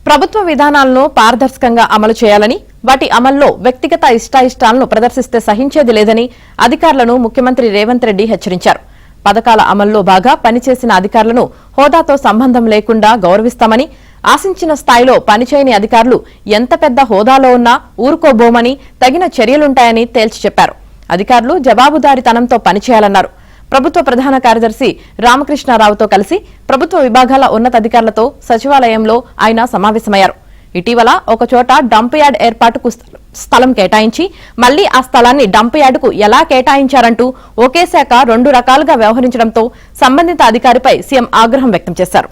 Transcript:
ప్రభుత్వ విధానాలను పారదర్శకంగా అమలు చేయాలని, వాటి అమల్లో వ్యక్తిగత ఇష్టాయిష్టాలను ప్రదర్శిస్తే సహించేది లేదని అధికారులను ముఖ్యమంత్రి రేవంత్ రెడ్డి హెచ్చరించారు. పథకాల అమల్లో బాగా పనిచేసిన అధికారులను హోదాతో సంబంధం లేకుండా గౌరవిస్తామని, ఆశించిన స్థాయిలో పనిచేయని అధికారులు ఎంత పెద్ద హోదాలో ఉన్నా ఊరుకోబోమని తగిన చర్యలుంటాయని తేల్చి చెప్పారు. అధికారులు జవాబుదారీతనంతో పనిచేయాలన్నారు. ప్రభుత్వ ప్రధాన కార్యదర్శి రామకృష్ణారావుతో కలిసి ప్రభుత్వ విభాగాల ఉన్నతాధికారులతో సచివాలయంలో ఆయన సమావేశమయ్యారు. ఇటీవల ఒకచోట డంప్ యార్డ్ ఏర్పాటుకు స్థలం కేటాయించి మళ్లీ ఆ స్థలాన్ని డంప్ యార్డుకు ఎలా కేటాయించారంటూ ఒకే శాఖ 2 రకాలుగా వ్యవహరించడంతో సంబంధిత అధికారిపై సీఎం ఆగ్రహం వ్యక్తం చేశారు.